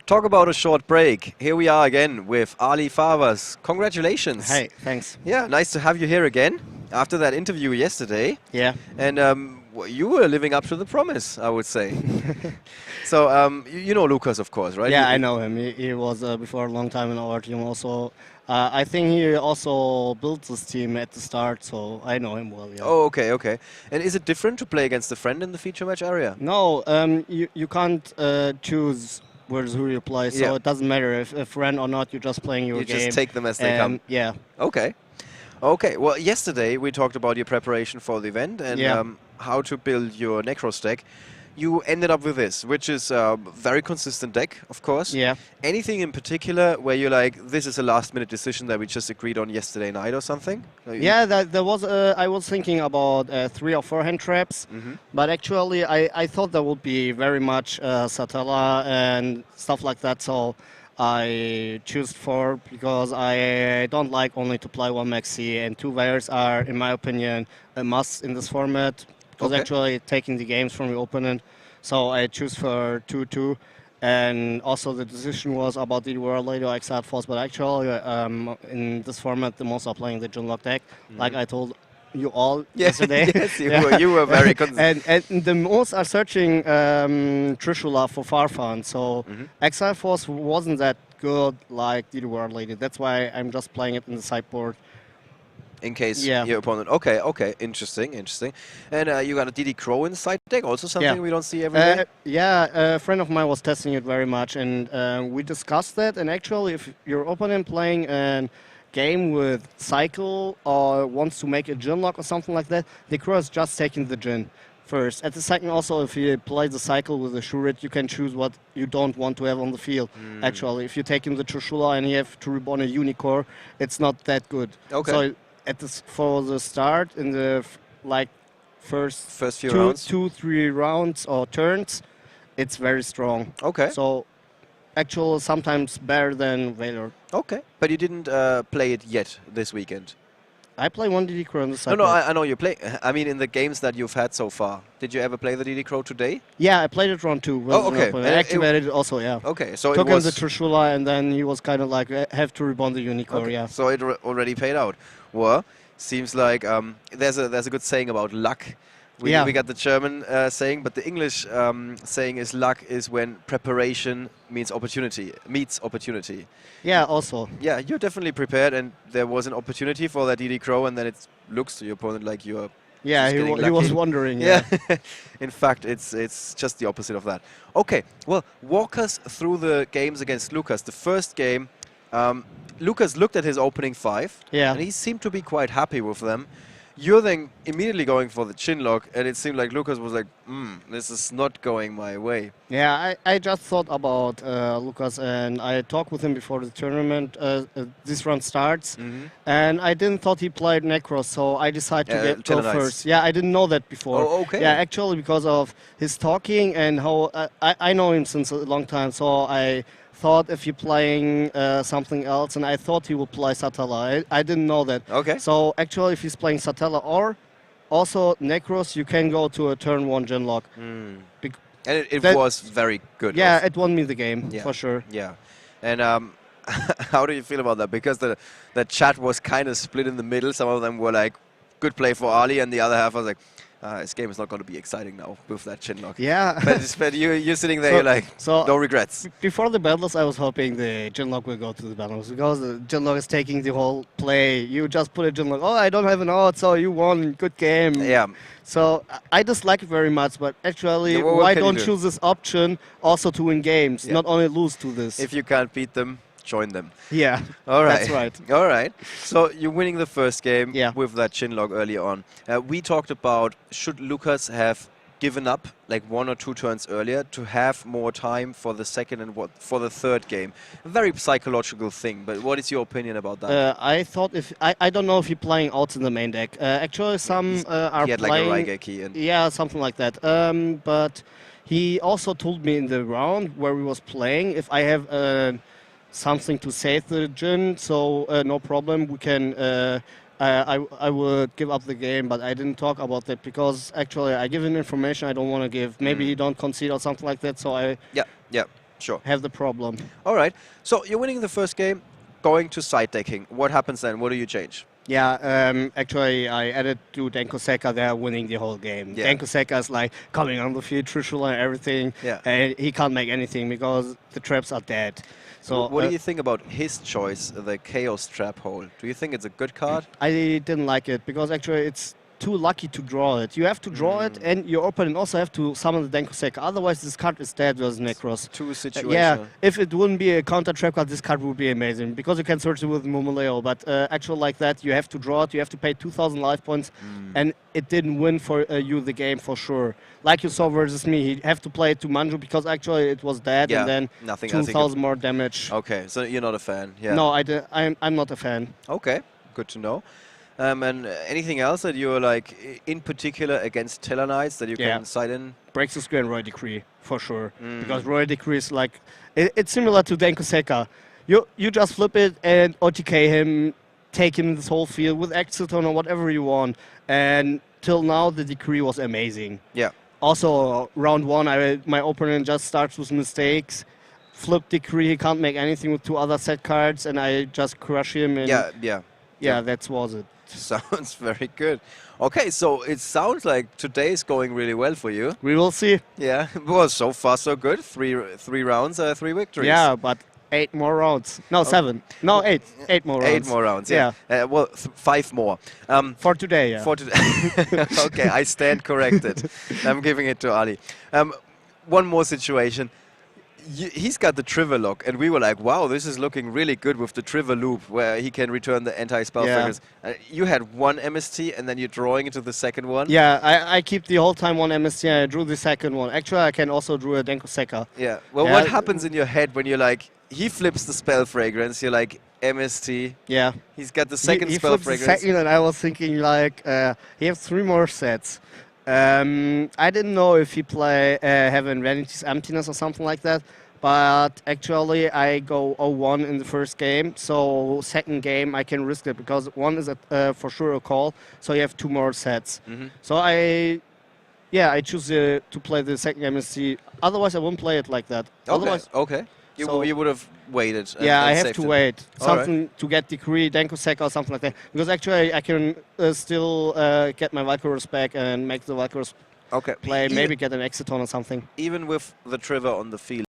Talk about a short break. Here we are again with Ali Fawaz. Congratulations. Hey, thanks. Yeah, nice to have you here again after that interview yesterday. Yeah. And you were living up to the promise, I would say. So, you know Lucas, of course, right? Yeah, I know him. He was before a long time in our team also. I think he also built this team at the start, so I know him well, yeah. Oh, okay, okay. And is it different to play against a friend in the feature match area? No, you can't choose who you play, so Yeah. it doesn't matter if a friend or not, you're just playing your game. You just take them as they come. Yeah. Okay. Okay, well, yesterday we talked about your preparation for the event and how to build your Necros deck. You ended up with this, which is a very consistent deck, of course. Yeah. Anything in particular where you're like, this is a last-minute decision that we just agreed on yesterday night or something? Yeah, there was. I was thinking about 3 or 4 hand traps, but actually I thought there would be very much Satella and stuff like that. So I choose 4 because I don't like only to play 1 maxi, and 2 wires are, in my opinion, a must in this format. Because actually taking the games from the opponent, so I choose for 2-2. And also the decision was about the World Lady or Exiled Force, but actually in this format the most are playing the Junlock deck, like I told you all yesterday. Yes, you were very consistent. And the most are searching Trishula for Farfan, so Exile Force wasn't that good like the World Lady. That's why I'm just playing it in the sideboard. In case your opponent... Okay, okay, interesting, interesting. And you got a DD Crow in the side deck, also something we don't see every day? Yeah, a friend of mine was testing it very much, and we discussed that. And actually, if your opponent playing a game with Cycle or wants to make a Djinn lock or something like that, the Crow is just taking the Djinn first. At the second, also, if you play the Cycle with a Shurit, you can choose what you don't want to have on the field. Actually, if you're taking the Trishula and you have to reborn a Unicorn, it's not that good. Okay. So for the start in the first few rounds, 2-3 rounds or turns, it's very strong. Okay. So actually sometimes better than Valor. Okay. But you didn't play it yet this weekend. I play 1 DD Crow on the side. No, I know you play. I mean, in the games that you've had so far, did you ever play the DD Crow today? Yeah, I played it round 2. Oh, okay. I activated it also, yeah. Okay, so took it was him the Trishula, and then he was kind of like, have to reborn the Unicorn, yeah. So it already paid out. Well, seems like there's a good saying about luck. We got the German saying, but the English saying is luck is when preparation meets opportunity. Yeah, also. Yeah, you're definitely prepared, and there was an opportunity for that DD Crow, and then it looks to your opponent like you're he was wondering. Yeah. In fact, it's just the opposite of that. Okay, well, walk us through the games against Lucas. The first game, Lucas looked at his opening 5, and he seemed to be quite happy with them. You're then immediately going for the chin lock, and it seemed like Lucas was like, this is not going my way. Yeah, I just thought about Lucas, and I talked with him before the tournament, this round starts, and I didn't thought he played Necros, so I decided to go first. Yeah, I didn't know that before. Oh, okay. Yeah, actually because of his talking and how I know him since a long time, so I thought if you're playing something else, and I thought he would play Satella. I didn't know that. Okay. So actually, if he's playing Satella or also Necros, you can go to a turn 1 Genlock. And it was very good. Yeah, it won me the game, for sure. Yeah. And how do you feel about that? Because the chat was kind of split in the middle. Some of them were like, good play for Ali, and the other half was like, this game is not going to be exciting now with that chin lock. Yeah. but you're sitting there, you're like, no regrets. Before the battles, I was hoping the chin lock will go to the battles because the chin lock is taking the whole play. You just put a chin lock. Oh, I don't have an out, so you won. Good game. Yeah. So I dislike it very much, but actually, why don't you choose this option also to win games, not only lose to this? If you can't beat them, join them. Yeah, all right. That's right. All right. So you're winning the first game with that chin lock earlier on. We talked about should Lucas have given up like 1 or 2 turns earlier to have more time for the second and for the third game. A very psychological thing, but what is your opinion about that? I thought I don't know if you're playing outs in the main deck. Actually, some are he had playing like a Raigeki and yeah, something like that. But he also told me in the round where we was playing if I have something to save the Djinn, so no problem. We can. I would give up the game, but I didn't talk about that because actually I give him information I don't want to give. Maybe he don't concede or something like that. So I. Yeah. have the problem. All right. So you're winning the first game, going to side decking. What happens then? What do you change? Yeah, actually, I added to Denko Seka. They're winning the whole game. Yeah. Denko Seka is like coming on the field, Trishula and everything. Yeah. And he can't make anything because the traps are dead. So what do you think about his choice, the Chaos Trap Hole? Do you think it's a good card? I didn't like it because actually it's too lucky to draw it. You have to draw it, and your opponent also have to summon the Denko Seka. Otherwise, this card is dead versus Necros. Too situational. Yeah, if it wouldn't be a counter trap card, this card would be amazing because you can search it with Mumuleo. But actually, like that, you have to draw it. You have to pay 2,000 life points, and it didn't win for you the game for sure. Like you saw versus me, he have to play it to Manju because actually it was dead, and then 2,000 more damage. Okay, so you're not a fan. Yeah. No, I'm not a fan. Okay, good to know. And anything else that you're like, in particular against Tellarknights that you can side in? Breaks the Square and Royal Decree, for sure. Because Royal Decree is like, it's similar to Denko Seka. You just flip it and OTK him, take him this whole field with Exiton or whatever you want. And till now, the Decree was amazing. Yeah. Also, round one, my opponent just starts with mistakes. Flip Decree, he can't make anything with 2 other set cards, and I just crush him. And yeah, that was it. Sounds very good. Okay, so it sounds like today's going really well for you. We will see. Yeah, well, so far so good. Three rounds, 3 victories. Yeah, but 8 more rounds. No, 7. No, 8. 8 more rounds. 8 more rounds, yeah. Well, 5 more. For today, yeah. For today. Okay, I stand corrected. I'm giving it to Ali. One more situation. He's got the Trigger lock, and we were like, wow, this is looking really good with the Trigger loop, where he can return the anti-spell fragrance. You had 1 MST, and then you're drawing into the second one? Yeah, I keep the whole time 1 MST, and I drew the second one. Actually, I can also draw a Denko Seka. Yeah, well, what happens in your head when you're like, he flips the spell fragrance, you're like, MST. Yeah. He's got the second spell fragrance. The second, and I was thinking, like, he has 3 more sets. I didn't know if he have Vanity's Emptiness or something like that, but actually I go 0-1 in the first game, so second game I can risk it because 1 is for sure a call, so you have 2 more sets. So I choose to play the second MSC. Otherwise I won't play it like that. Otherwise, You would have waited. Yeah, I have to wait. Something to get Decree, Denko Seka or something like that. Because actually I can still get my Valkyros back and make the Valkyros play, maybe get an Exiton or something. Even with the Trigger on the field.